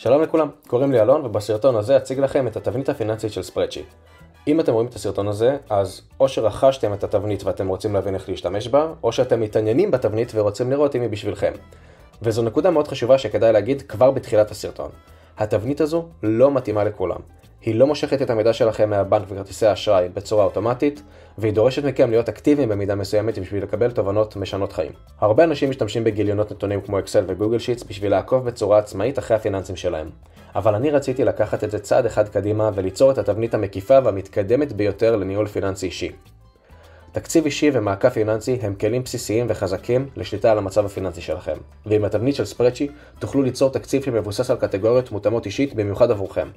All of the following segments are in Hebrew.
שלום לכולם, קוראים לי אלון ובסרטון הזה אציג לכם את התבנית הפיננסית של ספרדשיט. אם אתם רואים את הסרטון הזה, אז או שרכשתם את התבנית ואתם רוצים להבין איך להשתמש בה, או שאתם מתעניינים בתבנית ורוצים לראות אם היא בשבילכם. וזו נקודה מאוד חשובה שכדאי להגיד כבר בתחילת הסרטון. התבנית הזו לא מתאימה לכולם. היא לא מושכת את המידע שלכם מהבנק וכרטיסי האשראי בצורה אוטומטית, והיא דורשת מכם להיות אקטיביים במידה מסוימת בשביל לקבל תובנות משנות חיים. הרבה אנשים משתמשים בגיליונות נתונים כמו אקסל וגוגל שיטס בשביל לעקוב בצורה עצמאית אחרי הפיננסים שלהם. אבל אני רציתי לקחת את זה צעד אחד קדימה וליצור את התבנית המקיפה והמתקדמת ביותר לניהול פיננסי אישי. תקציב אישי ומעקב פיננסי הם כלים בסיסיים וחזקים לשליטה על המצב הפיננסי שלכם. ועם התבנית של ספרדשיט תוכלו ליצור תקציב שמבוסס על קטגוריות מותאמות אישית במיוחד עבורכם.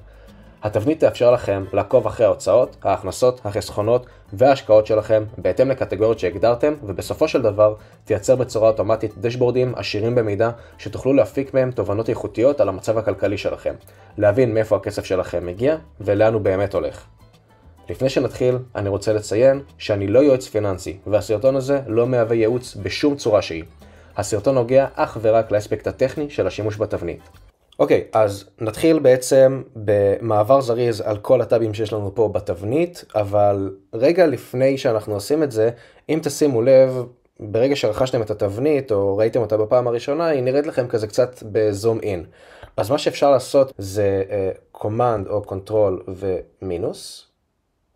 התבנית תאפשר לכם לעקוב אחרי ההוצאות, ההכנסות, החסכונות וההשקעות שלכם בהתאם לקטגוריות שהגדרתם, ובסופו של דבר תייצר בצורה אוטומטית דשבורדים עשירים במידע שתוכלו להפיק מהם תובנות איכותיות על המצב הכלכלי שלכם, להבין מאיפה הכסף שלכם מגיע ולאן הוא באמת הולך. לפני שנתחיל, אני רוצה לציין שאני לא יועץ פיננסי, והסרטון הזה לא מהווה ייעוץ בשום צורה שהיא. הסרטון נוגע אך ורק לאספקט הטכני של השימוש בתבנית. אוקיי, אז נתחיל בעצם במעבר זריז על כל הטאבים שיש לנו פה בתבנית, אבל רגע לפני שאנחנו עושים את זה, אם תשימו לב, ברגע שרכשתם את התבנית או ראיתם אותה בפעם הראשונה, היא נראית לכם כזה קצת בזום אין. אז מה שאפשר לעשות זה קומנד או קונטרול ומינוס,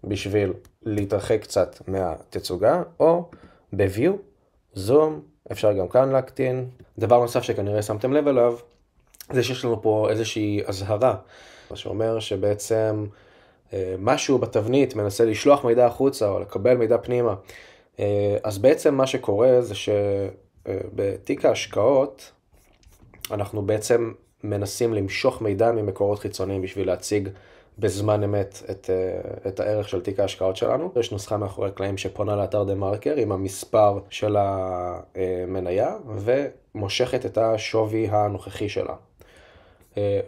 בשביל להתרחק קצת מהתצוגה, או ב-view, זום, אפשר גם כאן להקטין. דבר נוסף שכנראה שמתם לב אליו, זה שיש לנו פה איזושהי הזהרה, מה שאומר שבעצם משהו בתבנית מנסה לשלוח מידע החוצה או לקבל מידע פנימה. אז בעצם מה שקורה זה שבתיק ההשקעות אנחנו בעצם מנסים למשוך מידע ממקורות חיצוניים בשביל להציג בזמן אמת את הערך של תיק ההשקעות שלנו. יש נוסחה מאחורי הקלעים שפונה לאתר דה מרקר עם המספר של המניה ומושכת את השווי הנוכחי שלה.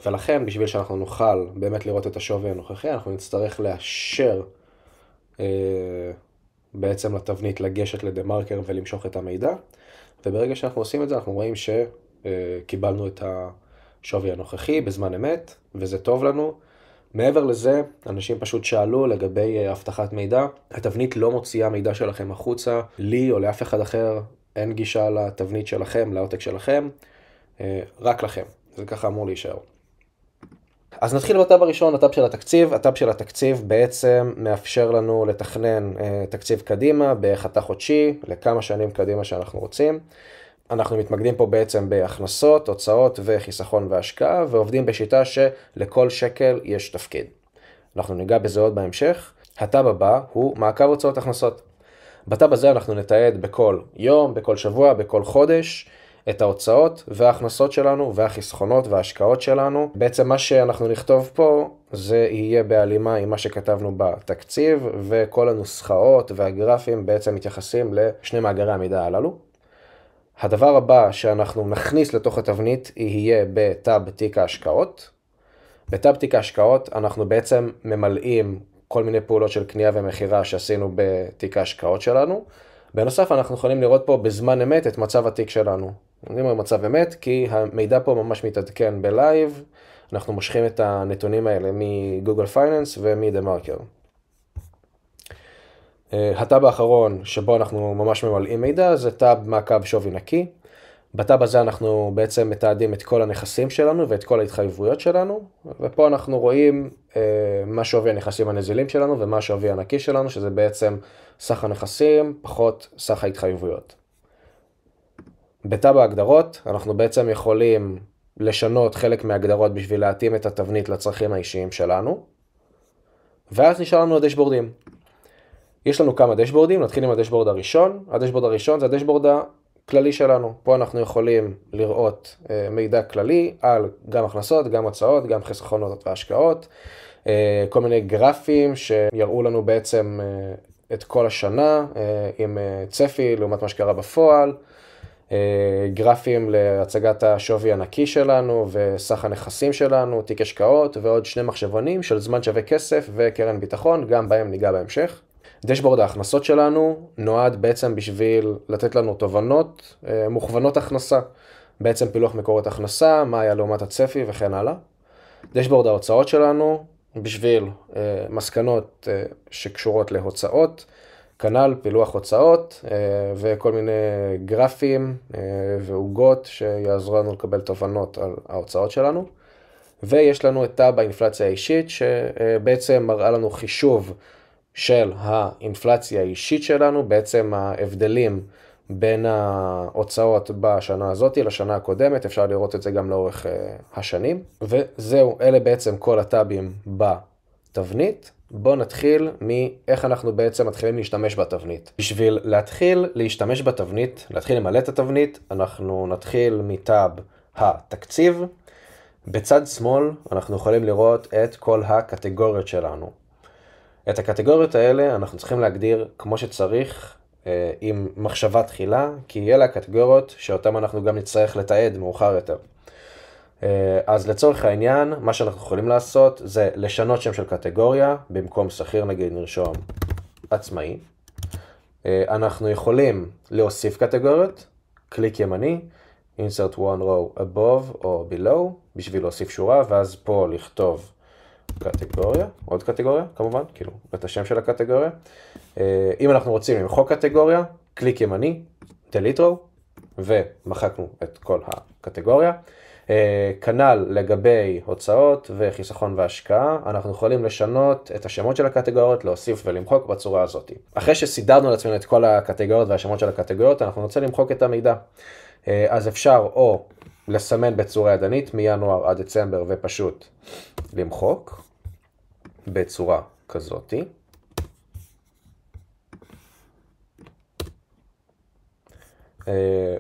ולכן בשביל שאנחנו נוכל באמת לראות את השווי הנוכחי, אנחנו נצטרך לאשר בעצם לתבנית לגשת לדה מרקר ולמשוך את המידע, וברגע שאנחנו עושים את זה אנחנו רואים שקיבלנו את השווי הנוכחי בזמן אמת, וזה טוב לנו. מעבר לזה, אנשים פשוט שאלו לגבי הבטחת מידע. התבנית לא מוציאה מידע שלכם החוצה, לי או לאף אחד אחר אין גישה לתבנית שלכם, לעותק שלכם, רק לכם. זה ככה אמור להישאר. אז נתחיל בטאב הראשון, הטאב של התקציב. הטאב של התקציב בעצם מאפשר לנו לתכנן תקציב קדימה בחתך חודשי, לכמה שנים קדימה שאנחנו רוצים. אנחנו מתמקדים פה בעצם בהכנסות, הוצאות וחיסכון והשקעה, ועובדים בשיטה שלכל שקל יש תפקיד. אנחנו ניגע בזה עוד בהמשך. הטאב הבא הוא מעקב הוצאות הכנסות. בטאב הזה אנחנו נתעד בכל יום, בכל שבוע, בכל חודש, את ההוצאות וההכנסות שלנו והחסכונות וההשקעות שלנו. בעצם מה שאנחנו נכתוב פה זה יהיה בהלימה עם מה שכתבנו בתקציב, וכל הנוסחאות והגרפים בעצם מתייחסים לשני מאגרי המידע הללו. הדבר הבא שאנחנו נכניס לתוך התבנית יהיה בטאב תיק ההשקעות. בטאב תיק ההשקעות אנחנו בעצם ממלאים כל מיני פעולות של קנייה ומחירה שעשינו בתיק ההשקעות שלנו. בנוסף אנחנו יכולים לראות פה בזמן אמת את מצב התיק שלנו. אני אומר מצב אמת כי המידע פה ממש מתעדכן בלייב. אנחנו מושכים את הנתונים האלה מגוגל פייננס ומדה מרקר. הטאב האחרון שבו אנחנו ממש ממלאים מידע זה טאב מעקב שווי נקי. בטאב הזה אנחנו בעצם מתעדים את כל הנכסים שלנו ואת כל ההתחייבויות שלנו, ופה אנחנו רואים מה שווי הנכסים הנזילים שלנו ומה שווי הנקי שלנו, שזה בעצם סך הנכסים פחות סך ההתחייבויות. בטאב ההגדרות אנחנו בעצם יכולים לשנות חלק מההגדרות בשביל להתאים את התבנית לצרכים האישיים שלנו, ואז נשאר לנו הדשבורדים. יש לנו כמה דשבורדים, נתחיל עם הדשבורד הראשון. הדשבורד הראשון זה הדשבורד הכללי שלנו. פה אנחנו יכולים לראות מידע כללי על גם הכנסות, גם הוצאות, גם חסכונות והשקעות. כל מיני גרפים שיראו לנו בעצם את כל השנה עם צפי לעומת מה שקרה בפועל. גרפים להצגת השווי הנקי שלנו וסך הנכסים שלנו, תיק השקעות ועוד שני מחשבונים של זמן שווה כסף וקרן ביטחון, גם בהם ניגע בהמשך. דשבורד ההכנסות שלנו נועד בעצם בשביל לתת לנו תובנות מוכוונות הכנסה. בעצם פילוח מקורות הכנסה, מה היה לעומת הצפי וכן הלאה. דשבורד ההוצאות שלנו, בשביל מסקנות שקשורות להוצאות, כנ"ל פילוח הוצאות וכל מיני גרפים ועוגות שיעזרו לנו לקבל תובנות על ההוצאות שלנו. ויש לנו את טאב האינפלציה האישית שבעצם מראה לנו חישוב של האינפלציה האישית שלנו, בעצם ההבדלים בין ההוצאות בשנה הזאת לשנה הקודמת, אפשר לראות את זה גם לאורך השנים. וזהו, אלה בעצם כל הטאבים בתבנית. בואו נתחיל מאיך אנחנו בעצם מתחילים להשתמש בתבנית. בשביל להתחיל להשתמש בתבנית, להתחיל למלא את התבנית, אנחנו נתחיל מטאב התקציב. בצד שמאל אנחנו יכולים לראות את כל הקטגוריות שלנו. את הקטגוריות האלה אנחנו צריכים להגדיר כמו שצריך, עם מחשבה תחילה, כי אלה הקטגוריות שאותן אנחנו גם נצטרך לתעד מאוחר יותר. אז לצורך העניין, מה שאנחנו יכולים לעשות זה לשנות שם של קטגוריה, במקום שכיר נגיד נרשום עצמאי. אנחנו יכולים להוסיף קטגוריות, קליק ימני, insert one row above או below, בשביל להוסיף שורה, ואז פה לכתוב קטגוריה, עוד קטגוריה כמובן, כאילו את השם של הקטגוריה. אם אנחנו רוצים למחוק קטגוריה, קליק ימני, delete row, ומחקנו את כל הקטגוריה. כנ"ל לגבי הוצאות וחיסכון והשקעה, אנחנו יכולים לשנות את השמות של הקטגוריות, להוסיף ולמחוק בצורה הזאת. אחרי שסידרנו לעצמנו את כל הקטגוריות והשמות של הקטגוריות, אנחנו נרצה למחוק את המידע. אז אפשר או לסמן בצורה ידנית מינואר עד דצמבר ופשוט למחוק בצורה כזאת.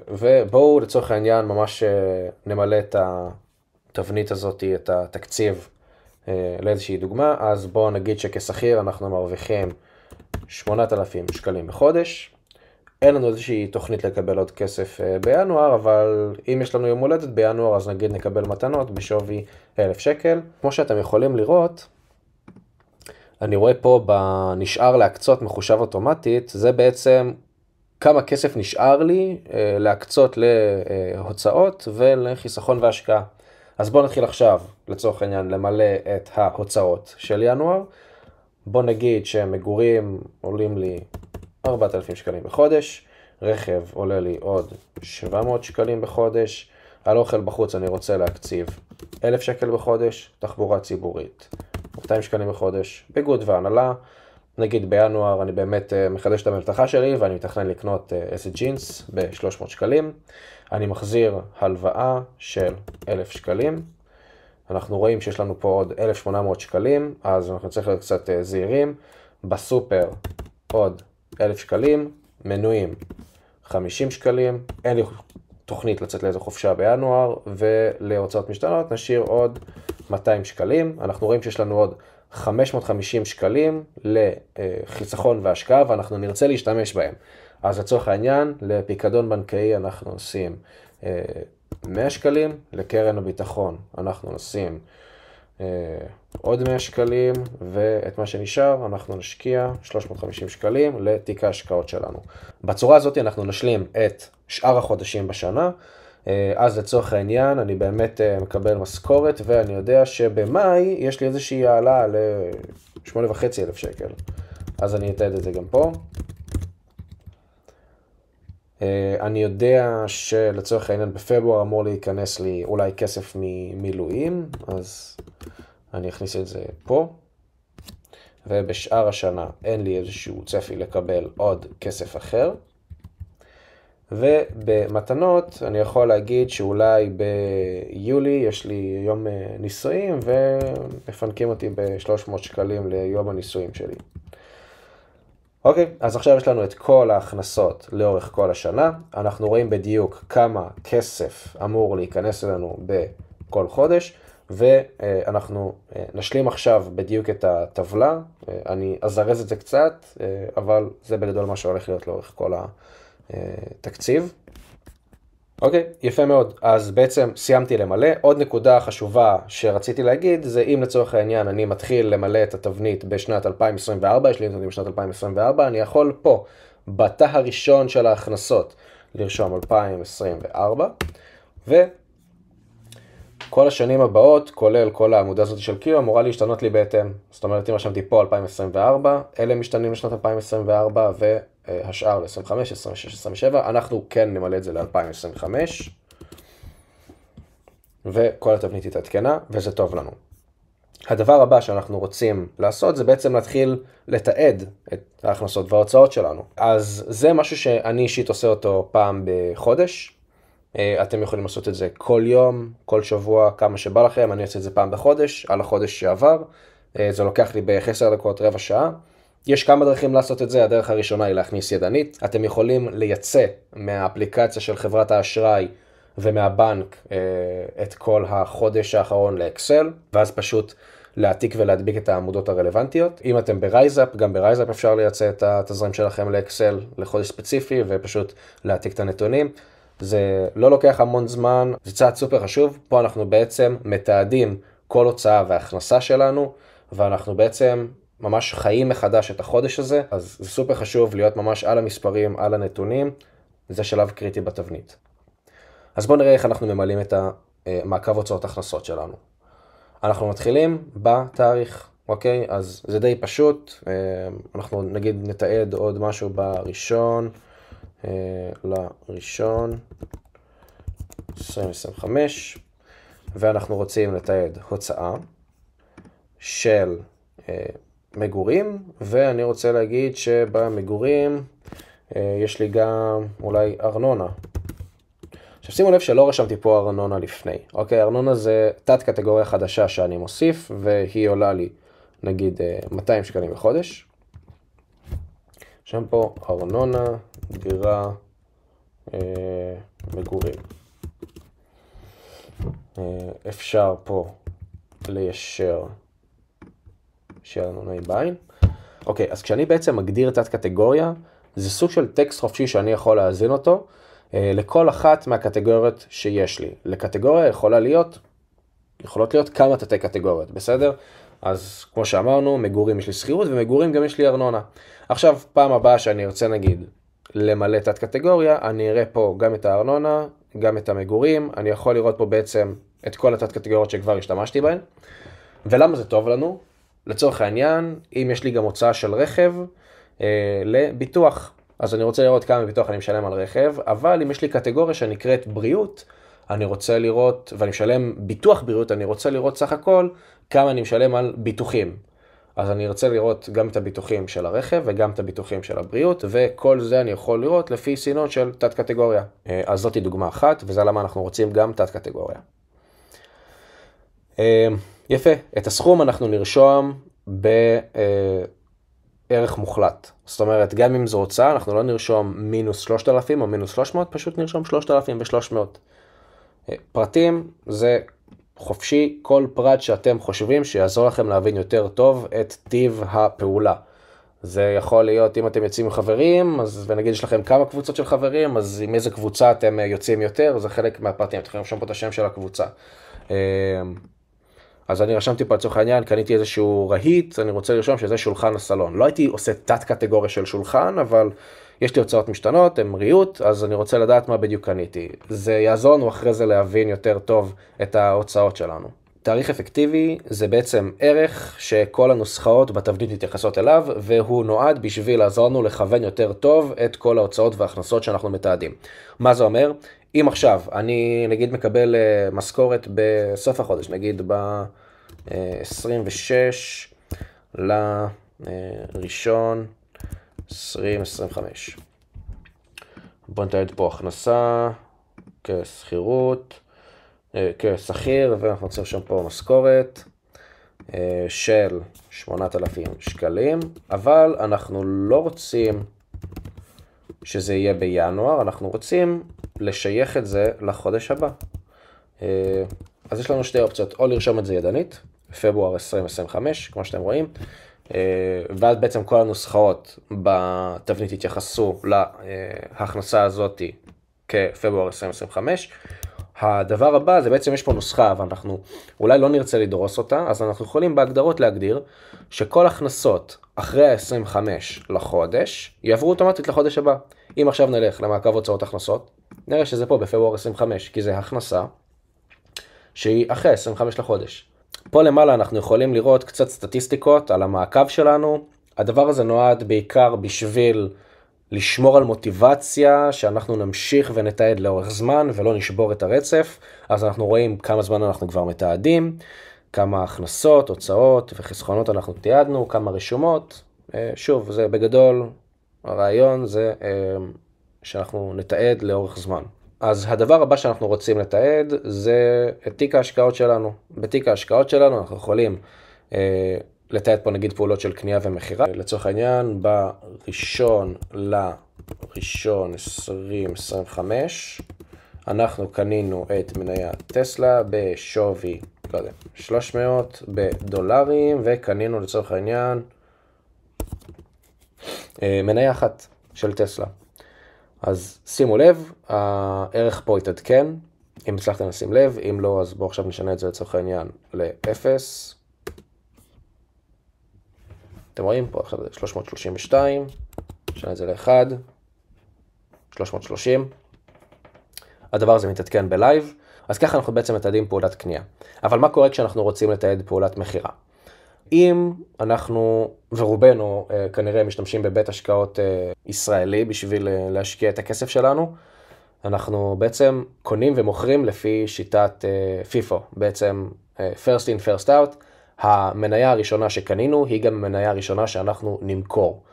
ובואו לצורך העניין ממש נמלא את התבנית הזאת, את התקציב לאיזושהי דוגמה. אז בואו נגיד שכשכיר אנחנו מרוויחים 8,000 שקלים בחודש. אין לנו איזושהי תוכנית לקבל עוד כסף בינואר, אבל אם יש לנו יום הולדת בינואר, אז נגיד נקבל מתנות בשווי 1,000 שקל. כמו שאתם יכולים לראות, אני רואה פה בנשאר להקצות מחושב אוטומטית, זה בעצם כמה כסף נשאר לי להקצות להוצאות ולחיסכון והשקעה. אז בואו נתחיל עכשיו, לצורך העניין, למלא את ההוצאות של ינואר. בואו נגיד שמגורים עולים לי 4,000 שקלים בחודש, רכב עולה לי עוד 700 שקלים בחודש, על אוכל בחוץ אני רוצה להקציב 1,000 שקל בחודש, תחבורה ציבורית 200 שקלים בחודש, ביגוד והנהלה. נגיד בינואר אני באמת מחדש את המבטחה שלי ואני מתכנן לקנות איזה ג'ינס ב-300 שקלים. אני מחזיר הלוואה של 1,000 שקלים. אנחנו רואים שיש לנו פה עוד 1,800 שקלים, אז אנחנו צריכים להיות קצת זהירים. בסופר עוד 1,000 שקלים, מנויים 50 שקלים, אין לי תוכנית לצאת לאיזו חופשה בינואר, ולהוצאות משתנות נשאיר עוד 200 שקלים. אנחנו רואים שיש לנו עוד 550 שקלים לחיסכון והשקעה, ואנחנו נרצה להשתמש בהם. אז לצורך העניין, לפיקדון בנקאי אנחנו עושים 100 שקלים, לקרן הביטחון אנחנו נשים עוד 100 שקלים, ואת מה שנשאר אנחנו נשקיע 350 שקלים לתיק ההשקעות שלנו. בצורה הזאת אנחנו נשלים את שאר החודשים בשנה. אז לצורך העניין אני באמת מקבל משכורת, ואני יודע שבמאי יש לי איזושהי העלה ל8,500 שקל. אז אני אתעד את זה גם פה. אני יודע שלצורך העניין בפברואר אמור להיכנס לי אולי כסף ממילואים, אז אני אכניס את זה פה. ובשאר השנה אין לי איזשהו צפי לקבל עוד כסף אחר. ובמתנות אני יכול להגיד שאולי ביולי יש לי יום נישואים ומפנקים אותי ב300 שקלים ליום הנישואים שלי. אוקיי, אז עכשיו יש לנו את כל ההכנסות לאורך כל השנה. אנחנו רואים בדיוק כמה כסף אמור להיכנס אלינו בכל חודש, ואנחנו נשלים עכשיו בדיוק את הטבלה. אני אזרז את זה קצת, אבל זה בגדול מה שהולך להיות לאורך כל התקציב. אוקיי, יפה מאוד. אז בעצם סיימתי למלא. עוד נקודה חשובה שרציתי להגיד, זה אם לצורך העניין אני מתחיל למלא את התבנית בשנת 2024, יש לי נתונים בשנת 2024, אני יכול פה, בתא הראשון של ההכנסות, לרשום 2024, כל השנים הבאות, כולל כל העמודה הזאת של קיו, אמורה להשתנות לי בהתאם. זאת אומרת, אם רשמתי פה 2024, אלה משתנים לשנת 2024, והשאר ל-25, 26, 27, אנחנו כן נמלא את זה ל-2025, וכל התבנית התעדכנה, וזה טוב לנו. הדבר הבא שאנחנו רוצים לעשות זה בעצם להתחיל לתעד את ההכנסות וההוצאות שלנו. אז זה משהו שאני אישית עושה אותו פעם בחודש. אתם יכולים לעשות את זה כל יום, כל שבוע, כמה שבא לכם. אני עושה את זה פעם בחודש, על החודש שעבר. זה לוקח לי ב-10 דקות, רבע שעה. יש כמה דרכים לעשות את זה. הדרך הראשונה היא להכניס ידנית. אתם יכולים לייצא מהאפליקציה של חברת האשראי ומהבנק את כל החודש האחרון לאקסל, ואז פשוט להעתיק ולהדביק את העמודות הרלוונטיות. אם אתם ברייזאפ, גם ברייזאפ אפשר לייצא את התזרים שלכם לאקסל לחודש ספציפי, ופשוט להעתיק את הנתונים. זה לא לוקח המון זמן, זה צעד סופר חשוב. פה אנחנו בעצם מתעדים כל הוצאה והכנסה שלנו, ואנחנו בעצם ממש חיים מחדש את החודש הזה, אז זה סופר חשוב להיות ממש על המספרים, על הנתונים. זה שלב קריטי בתבנית. אז בואו נראה איך אנחנו ממלאים את המעקב הוצאות הכנסות שלנו. אנחנו מתחילים בתאריך, אוקיי? אז זה די פשוט. אנחנו נגיד נתעד עוד משהו בראשון, לראשון 2025, ואנחנו רוצים לתעד הוצאה של מגורים, ואני רוצה להגיד שבמגורים יש לי גם אולי ארנונה. עכשיו שימו לב שלא רשמתי פה ארנונה לפני. אוקיי, ארנונה זה תת קטגוריה חדשה שאני מוסיף, והיא עולה לי נגיד 200 שקלים בחודש. שם פה ארנונה, דירה, מגורים. אפשר פה ליישר שיהיה לנו נאי בעין. אוקיי, אז כשאני בעצם מגדיר תת קטגוריה, זה סוג של טקסט חופשי שאני יכול להזין אותו, לכל אחת מהקטגוריות שיש לי. לקטגוריה יכולות להיות כמה תתי קטגוריות, בסדר? אז כמו שאמרנו, מגורים יש לי שכירות, ומגורים גם יש לי ארנונה. עכשיו, פעם הבאה שאני ארצה נגיד למלא תת קטגוריה, אני אראה פה גם את הארנונה, גם את המגורים. אני יכול לראות פה בעצם את כל התת קטגוריות שכבר השתמשתי בהן. ולמה זה טוב לנו? לצורך העניין, אם יש לי גם הוצאה של רכב לביטוח, אז אני רוצה לראות כמה ביטוח אני משלם על רכב, אבל אם יש לי קטגוריה שנקראת בריאות, אני רוצה לראות, ואני משלם ביטוח בריאות, אני רוצה לראות סך הכל כמה אני משלם על ביטוחים. אז אני רוצה לראות גם את הביטוחים של הרכב וגם את הביטוחים של הבריאות, וכל זה אני יכול לראות לפי סינות של תת קטגוריה. אז זאת היא דוגמה אחת, וזה למה אנחנו רוצים גם תת קטגוריה. יפה, את הסכום אנחנו נרשום בערך מוחלט. זאת אומרת, גם אם זו הוצאה, אנחנו לא נרשום מינוס 3,000 או מינוס 300, פשוט נרשום 3,300. פרטים זה חופשי, כל פרט שאתם חושבים שיעזור לכם להבין יותר טוב את טיב הפעולה. זה יכול להיות אם אתם יוצאים עם חברים, ונגיד יש לכם כמה קבוצות של חברים, אז עם איזה קבוצה אתם יוצאים יותר, זה חלק מהפרטים, אתם יכולים לרשום פה את השם של הקבוצה. אז אני רשמתי פה לצורך העניין, קניתי איזשהו רהיט, אני רוצה לרשום שזה שולחן הסלון. לא הייתי עושה תת קטגוריה של שולחן, אבל יש לי הוצאות משתנות, הן ריהוט, אז אני רוצה לדעת מה בדיוק קניתי. זה יעזור לנו אחרי זה להבין יותר טוב את ההוצאות שלנו. תאריך אפקטיבי זה בעצם ערך שכל הנוסחאות בתבנית מתייחסות אליו, והוא נועד בשביל לעזור לנו לכוון יותר טוב את כל ההוצאות וההכנסות שאנחנו מתעדים. מה זה אומר? אם עכשיו אני נגיד מקבל משכורת בסוף החודש, נגיד ב-26 לראשון 2025. בוא נתעד פה הכנסה כשכירות, כשכיר, ואנחנו נוצר שם פה משכורת של 8,000 שקלים, אבל אנחנו לא רוצים שזה יהיה בינואר, אנחנו רוצים לשייך את זה לחודש הבא. אז יש לנו שתי אופציות, או לרשום את זה ידנית, פברואר 2025, כמו שאתם רואים, ואז בעצם כל הנוסחאות בתבנית התייחסו להכנסה הזאת כפברואר 2025. הדבר הבא זה בעצם יש פה נוסחה, אבל אנחנו אולי לא נרצה לדרוס אותה, אז אנחנו יכולים בהגדרות להגדיר שכל הכנסות אחרי ה-25 לחודש יעברו אוטומטית לחודש הבא. אם עכשיו נלך למעקב הוצאות הכנסות, נראה שזה פה בפברואר 25, כי זה הכנסה שהיא אחרי 25 לחודש. פה למעלה אנחנו יכולים לראות קצת סטטיסטיקות על המעקב שלנו. הדבר הזה נועד בעיקר בשביל לשמור על מוטיבציה, שאנחנו נמשיך ונתעד לאורך זמן ולא נשבור את הרצף. אז אנחנו רואים כמה זמן אנחנו כבר מתעדים, כמה הכנסות, הוצאות וחסכונות אנחנו תיעדנו, כמה רשומות. שוב, זה בגדול, הרעיון זה שאנחנו נתעד לאורך זמן. אז הדבר הבא שאנחנו רוצים לתעד זה את תיק ההשקעות שלנו. בתיק ההשקעות שלנו אנחנו יכולים לתעד פה נגיד פעולות של קנייה ומחירה. לצורך העניין, בראשון לראשון 2025, אנחנו קנינו את מניית טסלה בשווי, לא יודע, 300 בדולרים, וקנינו לצורך העניין מניה אחת של טסלה. אז שימו לב, הערך פה יתעדכן, אם הצלחתם לשים לב, אם לא, אז בואו עכשיו נשנה את זה לצורך העניין ל-0. אתם רואים פה עכשיו זה 332, נשנה את זה ל-1, 330. הדבר הזה מתעדכן בלייב, אז ככה אנחנו בעצם מתעדים פעולת קנייה. אבל מה קורה כשאנחנו רוצים לתעד פעולת מחירה? אם אנחנו ורובנו כנראה משתמשים בבית השקעות ישראלי בשביל להשקיע את הכסף שלנו, אנחנו בעצם קונים ומוכרים לפי שיטת FIFO, בעצם first in first out. המניה הראשונה שקנינו היא גם המניה הראשונה שאנחנו נמכור.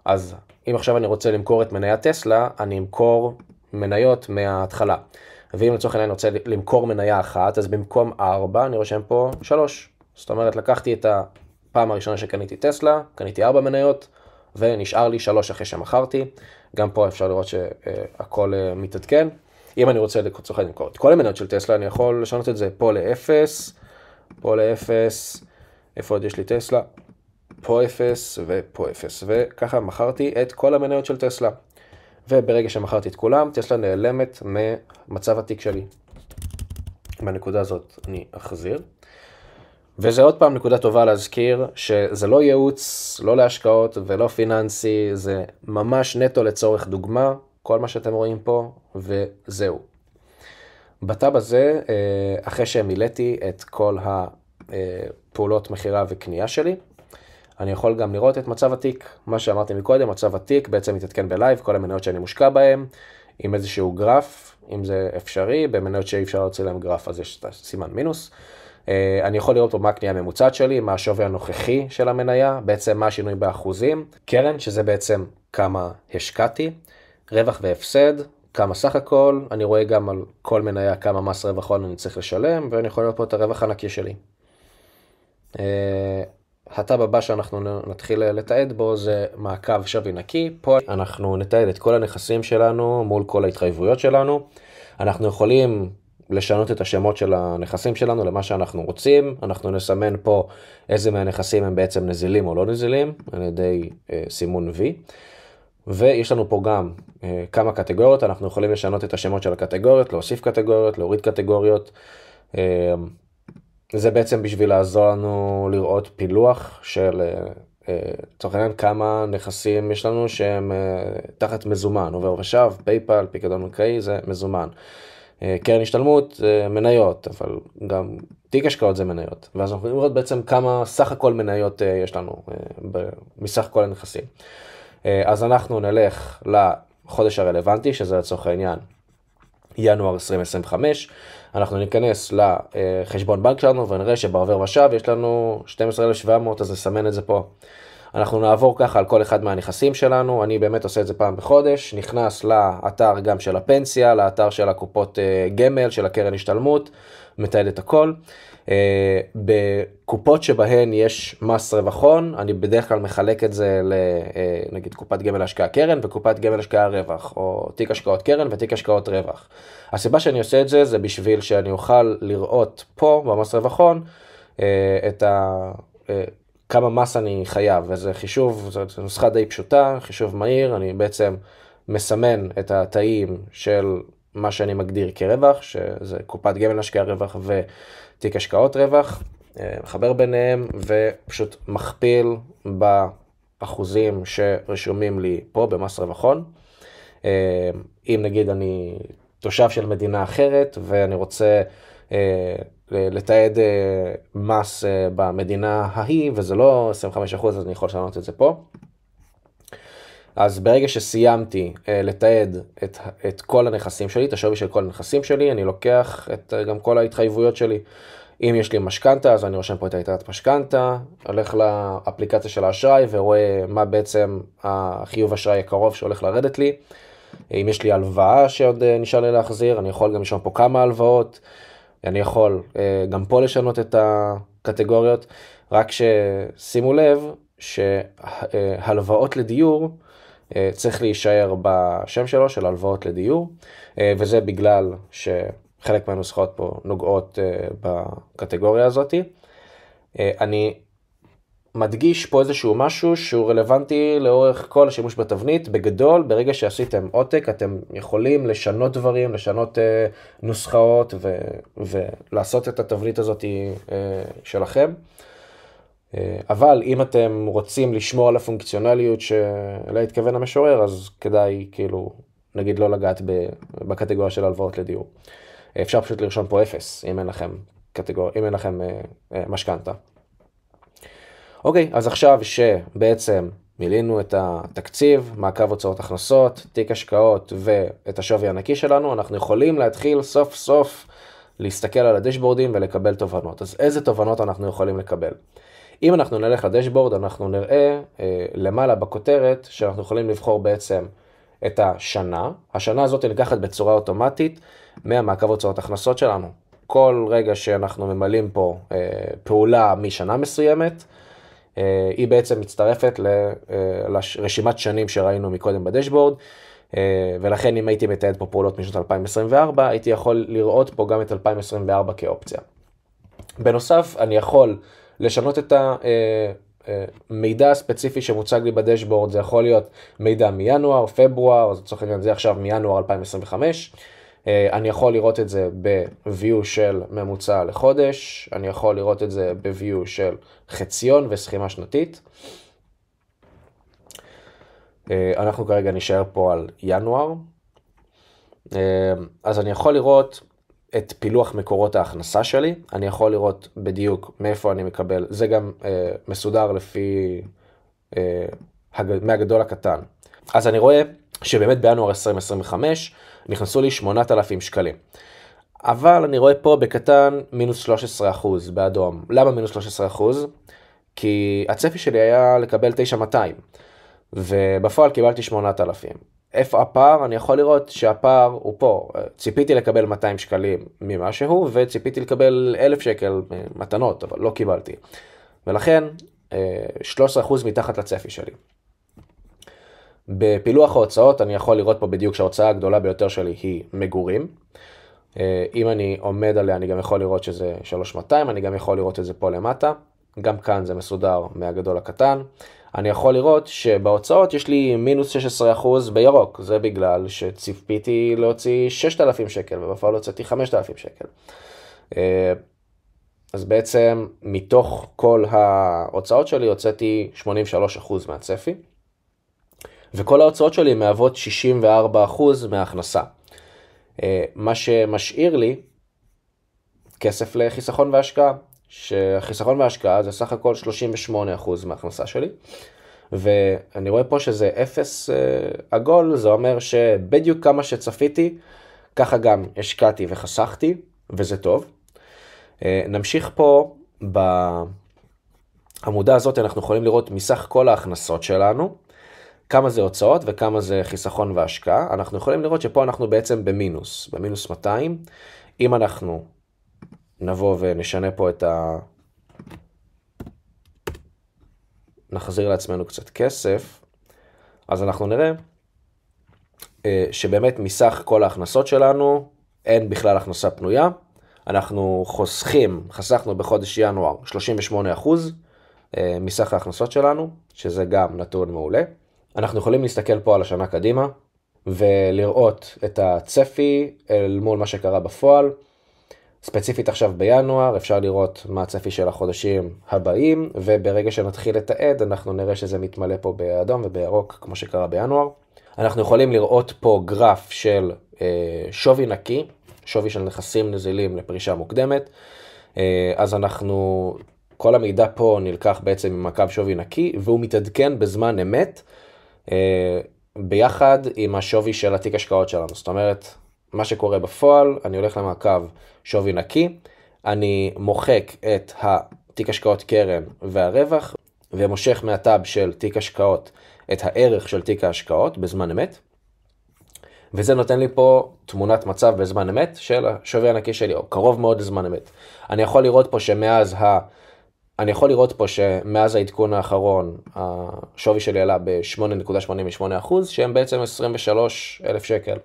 אז אם עכשיו אני רוצה למכור את מניית טסלה, אני אמכור מניות מההתחלה. ואם לצורך העניין אני רוצה למכור מניה אחת, אז במקום 4 אני רושם פה 3. זאת אומרת, לקחתי את הפעם הראשונה שקניתי טסלה, קניתי 4 מניות, ונשאר לי 3 אחרי שמכרתי. גם פה אפשר לראות שהכל מתעדכן. אם אני רוצה לצורך העניין למכור את כל המניות של טסלה, אני יכול לשנות את זה פה ל-0, פה ל-0, איפה עוד יש לי טסלה? פה 0 ופה 0, וככה מכרתי את כל המניות של טסלה. וברגע שמכרתי את כולם, טסלה נעלמת ממצב התיק שלי. בנקודה הזאת אני אחזיר. וזה עוד פעם נקודה טובה להזכיר שזה לא ייעוץ, לא להשקעות ולא פיננסי, זה ממש נטו לצורך דוגמה, כל מה שאתם רואים פה, וזהו. בטאב הזה, אחרי שמילאתי את כל הפעולות מחירה וקנייה שלי, אני יכול גם לראות את מצב התיק. מה שאמרתי מקודם, מצב התיק בעצם מתעדכן בלייב, כל המניות שאני מושקע בהן, עם איזשהו גרף, אם זה אפשרי, במניות שאי אפשר להוציא להם גרף, אז יש סימן מינוס. אני יכול לראות פה מה הקנייה הממוצעת שלי, מה השווי הנוכחי של המניה, בעצם מה השינוי באחוזים, קרן, שזה בעצם כמה השקעתי, רווח והפסד, כמה סך הכל, אני רואה גם על כל מניה כמה מס רווח הון אני צריך לשלם, ואני יכול לראות פה את הרווח הנקי שלי. הטאב הבא שאנחנו נתחיל לתעד בו זה מעקב שווי נקי. פה אנחנו נתעד את כל הנכסים שלנו מול כל ההתחייבויות שלנו. אנחנו יכולים לשנות את השמות של הנכסים שלנו למה שאנחנו רוצים. אנחנו נסמן פה איזה מהנכסים הם בעצם נזילים או לא נזילים על ידי סימון V. ויש לנו פה גם כמה קטגוריות. אנחנו יכולים לשנות את השמות של הקטגוריות, להוסיף קטגוריות, להוריד קטגוריות. זה בעצם בשביל לעזור לנו לראות פילוח של לצורך העניין כמה נכסים יש לנו שהם תחת מזומן, עובר ושב, פייפל, פיקדון בנקאי, זה מזומן. קרן השתלמות זה מניות, אבל גם תיק השקעות זה מניות. ואז אנחנו יכולים לראות בעצם כמה סך הכל מניות יש לנו מסך כל הנכסים. אז אנחנו נלך לחודש הרלוונטי, שזה לצורך העניין ינואר 2025. אנחנו ניכנס לחשבון בנק שלנו ונראה שבעובר ושב יש לנו 12,700, אז נסמן את זה פה. אנחנו נעבור ככה על כל אחד מהנכסים שלנו, אני באמת עושה את זה פעם בחודש, נכנס לאתר גם של הפנסיה, לאתר של הקופות גמל, של הקרן השתלמות, מתעד את הכל. בקופות שבהן יש מס רווח הון, אני בדרך כלל מחלק את זה נגיד קופת גמל השקעה קרן וקופת גמל השקעה רווח, או תיק השקעות קרן ותיק השקעות רווח. הסיבה שאני עושה את זה בשביל שאני אוכל לראות פה במס רווח הון את כמה מס אני חייב, וזה חישוב, זו נוסחה די פשוטה, חישוב מהיר, אני בעצם מסמן את התאים של מה שאני מגדיר כרווח, שזה קופת גמל השקעה רווח ותיק השקעות רווח, מחבר ביניהם ופשוט מכפיל באחוזים שרשומים לי פה במס רווח הון. אם נגיד אני תושב של מדינה אחרת ואני רוצה לתעד מס במדינה ההיא, וזה לא 25%, אז אני יכול לשנות את זה פה. אז ברגע שסיימתי לתעד את כל הנכסים שלי, את השווי של כל הנכסים שלי, אני לוקח גם כל ההתחייבויות שלי. אם יש לי משכנתה, אז אני רושם פה את היתרת משכנתה, הולך לאפליקציה של האשראי ורואה מה בעצם החיוב אשראי הקרוב שהולך לרדת לי. אם יש לי הלוואה שעוד נשאר לי להחזיר, אני יכול גם לשנות פה כמה הלוואות, אני יכול גם פה לשנות את הקטגוריות, רק ששימו לב שהלוואות לדיור צריך להישאר בשם שלו של הלוואות לדיור, וזה בגלל שחלק מהנוסחאות פה נוגעות בקטגוריה הזאת. אני מדגיש פה איזשהו משהו שהוא רלוונטי לאורך כל השימוש בתבנית. בגדול, ברגע שעשיתם עותק, אתם יכולים לשנות דברים, לשנות נוסחאות ולעשות את התבנית הזאת שלכם. אבל אם אתם רוצים לשמור על הפונקציונליות שאליה התכוון המשורר, אז כדאי כאילו נגיד לא לגעת בקטגוריה של הלוואות לדיור. אפשר פשוט לרשום פה 0 אם אין לכם משכנתה. אוקיי, אז עכשיו שבעצם מילינו את התקציב, מעקב הוצאות הכנסות, תיק השקעות ואת השווי הנקי שלנו, אנחנו יכולים להתחיל סוף סוף להסתכל על הדשבורדים ולקבל תובנות. אז איזה תובנות אנחנו יכולים לקבל? אם אנחנו נלך לדשבורד, אנחנו נראה למעלה בכותרת שאנחנו יכולים לבחור בעצם את השנה. השנה הזאת נלקחת בצורה אוטומטית מהמעקב הוצאות הכנסות שלנו. כל רגע שאנחנו ממלאים פה פעולה משנה מסוימת, היא בעצם מצטרפת לרשימת שנים שראינו מקודם בדשבורד, ולכן אם הייתי מתעד פה פעולות משנת 2024, הייתי יכול לראות פה גם את 2024 כאופציה. בנוסף, אני יכול לשנות את המידע הספציפי שמוצג לי בדשבורד. זה יכול להיות מידע מינואר, פברואר, אז לצורך העניין זה עכשיו מינואר 2025. אני יכול לראות את זה ב-view של ממוצע לחודש, אני יכול לראות את זה ב-view של חציון וסכימה שנתית. אנחנו כרגע נשאר פה על ינואר. אז אני יכול לראות את פילוח מקורות ההכנסה שלי, אני יכול לראות בדיוק מאיפה אני מקבל, זה גם מסודר לפי מהגדול לקטן. אז אני רואה שבאמת בינואר 2025 נכנסו לי 8,000 שקלים. אבל אני רואה פה בקטן מינוס 13% באדום. למה מינוס 13%? כי הצפי שלי היה לקבל 9,200, ובפועל קיבלתי 8,000. איפה הפער? אני יכול לראות שהפער הוא פה. ציפיתי לקבל 200 שקלים ממשהו, וציפיתי לקבל 1,000 שקל מתנות, אבל לא קיבלתי. ולכן 13% מתחת לצפי שלי. בפילוח ההוצאות אני יכול לראות פה בדיוק שההוצאה הגדולה ביותר שלי היא מגורים. אם אני עומד עליה אני גם יכול לראות שזה 3,200, אני גם יכול לראות את זה פה למטה. גם כאן זה מסודר מהגדול לקטן. אני יכול לראות שבהוצאות יש לי מינוס 16% בירוק. זה בגלל שציפיתי להוציא 6,000 שקל ובפועל הוצאתי 5,000 שקל. אז בעצם מתוך כל ההוצאות שלי הוצאתי 83% מהצפי. וכל ההוצאות שלי מהוות 64% מההכנסה. מה שמשאיר לי כסף לחיסכון והשקעה. שהחיסכון וההשקעה זה סך הכל 38% מההכנסה שלי. ואני רואה פה שזה 0 עגול, זה אומר שבדיוק כמה שצפיתי, ככה גם השקעתי וחסכתי, וזה טוב. נמשיך פה בעמודה הזאת, אנחנו יכולים לראות מסך כל ההכנסות שלנו, כמה זה הוצאות וכמה זה חיסכון והשקעה. אנחנו יכולים לראות שפה אנחנו בעצם במינוס 200. אם אנחנו נבוא ונשנה פה נחזיר לעצמנו קצת כסף, אז אנחנו נראה שבאמת מסך כל ההכנסות שלנו אין בכלל הכנסה פנויה. אנחנו חסכנו בחודש ינואר 38% מסך ההכנסות שלנו, שזה גם נתון מעולה. אנחנו יכולים להסתכל פה על השנה קדימה ולראות את הצפי אל מול מה שקרה בפועל. ספציפית עכשיו בינואר אפשר לראות מה הצפי של החודשים הבאים, וברגע שנתחיל לתעד אנחנו נראה שזה מתמלא פה באדום ובירוק כמו שקרה בינואר. אנחנו יכולים לראות פה גרף של שווי נקי, שווי של נכסים נזילים לפרישה מוקדמת, אז כל המידע פה נלקח בעצם עם הקו שווי נקי, והוא מתעדכן בזמן אמת, ביחד עם השווי של התיק השקעות שלנו. זאת אומרת, מה שקורה בפועל, אני הולך למעקב שווי נקי, אני מוחק את התיק השקעות קרן והרווח, ומושך מהטאב של תיק השקעות את הערך של תיק ההשקעות בזמן אמת, וזה נותן לי פה תמונת מצב בזמן אמת של השווי הנקי שלי, או קרוב מאוד לזמן אמת. אני יכול לראות פה שמאז העדכון האחרון, השווי שלי עלה ב-8.88%, שהם בעצם 23,000 שקל.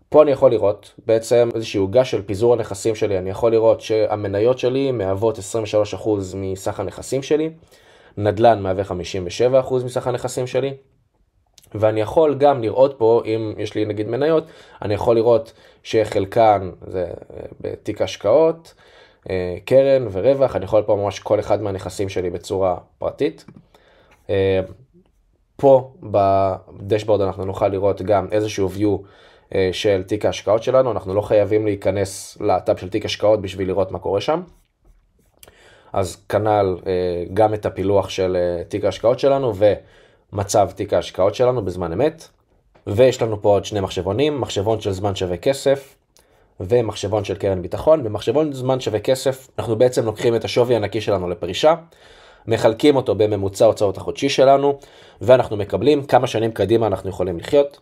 פה אני יכול לראות בעצם איזושהי עוגה של פיזור הנכסים שלי. אני יכול לראות שהמניות שלי מהוות 23% מסך הנכסים שלי, נדל"ן מהווה 57% מסך הנכסים שלי, ואני יכול גם לראות פה, אם יש לי נגיד מניות, אני יכול לראות שחלקן זה בתיק השקעות, קרן ורווח. אני יכול פה ממש כל אחד מהנכסים שלי בצורה פרטית. פה בדשבורד אנחנו נוכל לראות גם איזשהו view של תיק ההשקעות שלנו. אנחנו לא חייבים להיכנס לטאב של תיק השקעות בשביל לראות מה קורה שם. אז כנ"ל גם את הפילוח של תיק ההשקעות שלנו ומצב תיק ההשקעות שלנו בזמן אמת. ויש לנו פה עוד שני מחשבונים, מחשבון של זמן שווה כסף ומחשבון של קרן ביטחון. במחשבון זמן שווה כסף אנחנו בעצם לוקחים את השווי הנקי שלנו לפרישה, מחלקים אותו בממוצע הוצאות החודשי שלנו, ואנחנו מקבלים כמה שנים קדימה אנחנו יכולים לחיות.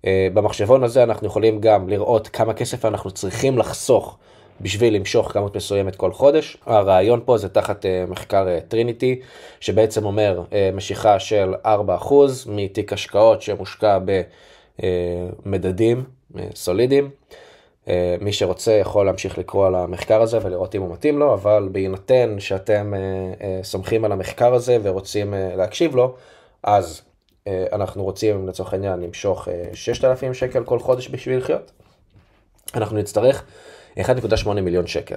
במחשבון הזה אנחנו יכולים גם לראות כמה כסף אנחנו צריכים לחסוך בשביל למשוך כמות מסוימת כל חודש. הרעיון פה זה תחת מחקר טריניטי, שבעצם אומר משיכה של 4% מתיק השקעות שמושקע במדדים סולידיים. מי שרוצה יכול להמשיך לקרוא על המחקר הזה ולראות אם הוא מתאים לו, אבל בהינתן שאתם סומכים על המחקר הזה ורוצים להקשיב לו, אז אנחנו רוצים לצורך העניין למשוך 6,000 שקל כל חודש בשביל לחיות. אנחנו נצטרך 1.8 מיליון שקל.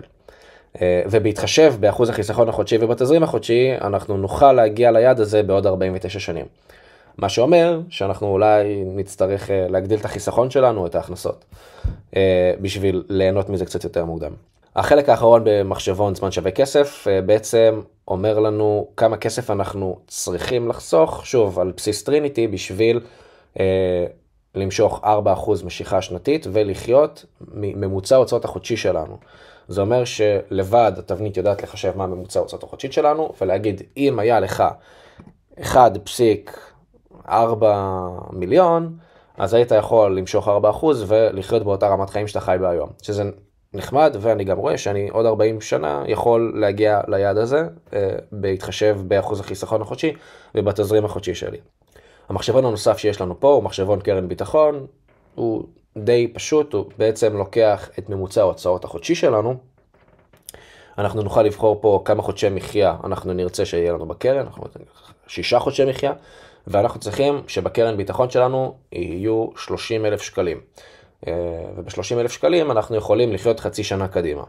ובהתחשב באחוז החיסכון החודשי ובתזרים החודשי, אנחנו נוכל להגיע ליעד הזה בעוד 49 שנים. מה שאומר שאנחנו אולי נצטרך להגדיל את החיסכון שלנו, את ההכנסות, בשביל ליהנות מזה קצת יותר מוקדם. החלק האחרון במחשבון זמן שווה כסף בעצם אומר לנו כמה כסף אנחנו צריכים לחסוך, שוב על בסיס טריניטי, בשביל למשוך 4% משיכה שנתית ולחיות ממוצע הוצאות החודשי שלנו. זה אומר שלבד התבנית יודעת לחשב מה ממוצע הוצאות החודשית שלנו, ולהגיד אם היה לך 1.4 מיליון, אז היית יכול למשוך 4% ולחיות באותה רמת חיים שאתה חי בה היום. שזה נחמד, ואני גם רואה שאני עוד 40 שנה יכול להגיע ליעד הזה, בהתחשב באחוז החיסכון החודשי ובתזרים החודשי שלי. המחשבון הנוסף שיש לנו פה הוא מחשבון קרן ביטחון. הוא די פשוט, הוא בעצם לוקח את ממוצע ההוצאות החודשי שלנו. אנחנו נוכל לבחור פה כמה חודשי מחיה אנחנו נרצה שיהיה לנו בקרן, 6 חודשי מחיה, ואנחנו צריכים שבקרן ביטחון שלנו יהיו 30,000 שקלים. וב-30,000 שקלים אנחנו יכולים לחיות חצי שנה קדימה.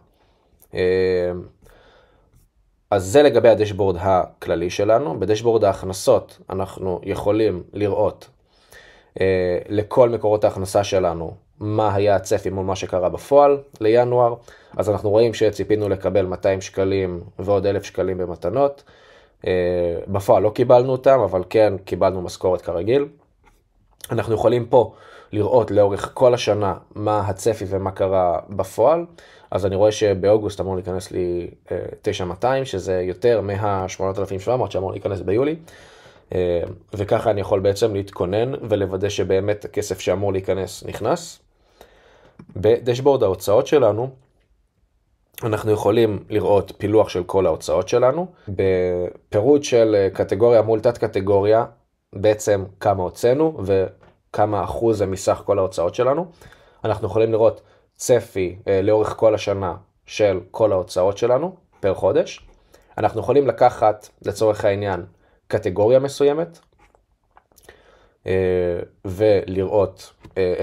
אז זה לגבי הדשבורד הכללי שלנו. בדשבורד ההכנסות אנחנו יכולים לראות לכל מקורות ההכנסה שלנו מה היה הצפי מול מה שקרה בפועל לינואר. אז אנחנו רואים שציפינו לקבל 200 שקלים ועוד 1,000 שקלים במתנות. בפועל לא קיבלנו אותם, אבל כן קיבלנו משכורת כרגיל. אנחנו יכולים פה לראות לאורך כל השנה מה הצפי ומה קרה בפועל. אז אני רואה שבאוגוסט אמור להיכנס לי 9,200, שזה יותר מה-8,700 שאמור להיכנס ביולי. וככה אני יכול בעצם להתכונן ולוודא שבאמת הכסף שאמור להיכנס נכנס. בדשבורד ההוצאות שלנו, אנחנו יכולים לראות פילוח של כל ההוצאות שלנו. בפירוט של קטגוריה מול תת קטגוריה, בעצם כמה הוצאנו וכמה אחוז זה מסך כל ההוצאות שלנו. אנחנו יכולים לראות צפי לאורך כל השנה של כל ההוצאות שלנו פר חודש. אנחנו יכולים לקחת לצורך העניין קטגוריה מסוימת ולראות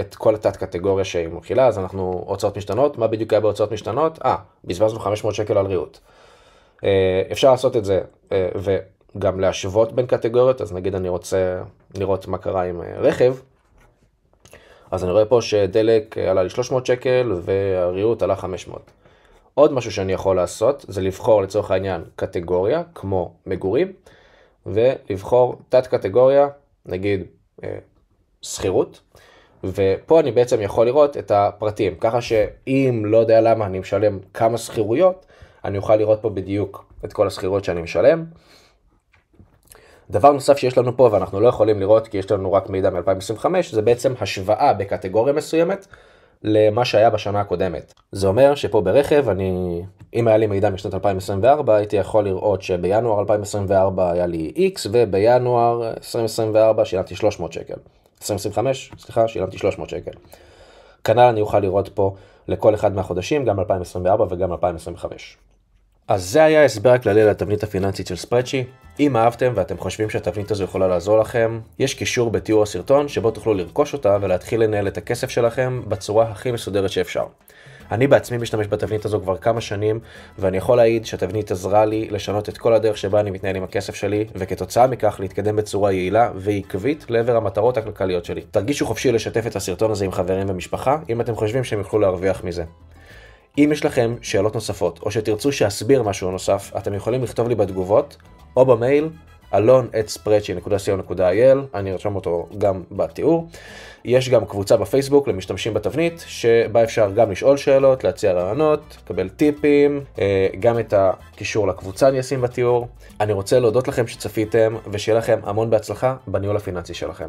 את כל התת קטגוריה שהיא מכילה. אז אנחנו הוצאות משתנות. מה בדיוק היה בהוצאות משתנות? בזבזנו 500 שקל על ריהוט. אפשר לעשות את זה וגם להשוות בין קטגוריות. אז נגיד אני רוצה לראות מה קרה עם רכב. אז אני רואה פה שדלק עלה לי 300 שקל והריהוט עלה 500. עוד משהו שאני יכול לעשות זה לבחור לצורך העניין קטגוריה כמו מגורים, ולבחור תת קטגוריה, נגיד שכירות, ופה אני בעצם יכול לראות את הפרטים, ככה שאם לא יודע למה אני משלם כמה שכירויות, אני אוכל לראות פה בדיוק את כל השכירויות שאני משלם. דבר נוסף שיש לנו פה ואנחנו לא יכולים לראות כי יש לנו רק מידע מ-2025, זה בעצם השוואה בקטגוריה מסוימת למה שהיה בשנה הקודמת. זה אומר שפה ברכב, אם היה לי מידע משנת 2024, הייתי יכול לראות שבינואר 2024 היה לי X, ובינואר 2024 שילמתי 300 שקל. 2025, שילמתי 300 שקל. כנ"ל אני אוכל לראות פה לכל אחד מהחודשים, גם 2024 וגם 2025. אז זה היה ההסבר הכללי לתבנית הפיננסית של ספרדשיט. אם אהבתם ואתם חושבים שהתבנית הזו יכולה לעזור לכם, יש קישור בתיאור הסרטון שבו תוכלו לרכוש אותה ולהתחיל לנהל את הכסף שלכם בצורה הכי מסודרת שאפשר. אני בעצמי משתמש בתבנית הזו כבר כמה שנים, ואני יכול להעיד שהתבנית עזרה לי לשנות את כל הדרך שבה אני מתנהל עם הכסף שלי, וכתוצאה מכך להתקדם בצורה יעילה ועקבית לעבר המטרות הכלכליות שלי. תרגישו חופשי לשתף את הסרטון הזה עם חברים ומשפחה, אם אתם חושבים שהם יוכלו להרוויח מזה. אם יש לכם שאלות נוספות, או שתרצו שאסביר משהו נוסף, אתם יכולים לכתוב לי בתגובות, או במייל, alon@spreadsheet.co.il, אני ארשום אותו גם בתיאור. יש גם קבוצה בפייסבוק למשתמשים בתבנית, שבה אפשר גם לשאול שאלות, להציע רעיונות, לקבל טיפים, גם את הקישור לקבוצה אני אשים בתיאור. אני רוצה להודות לכם שצפיתם, ושיהיה לכם המון בהצלחה בניהול הפיננסי שלכם.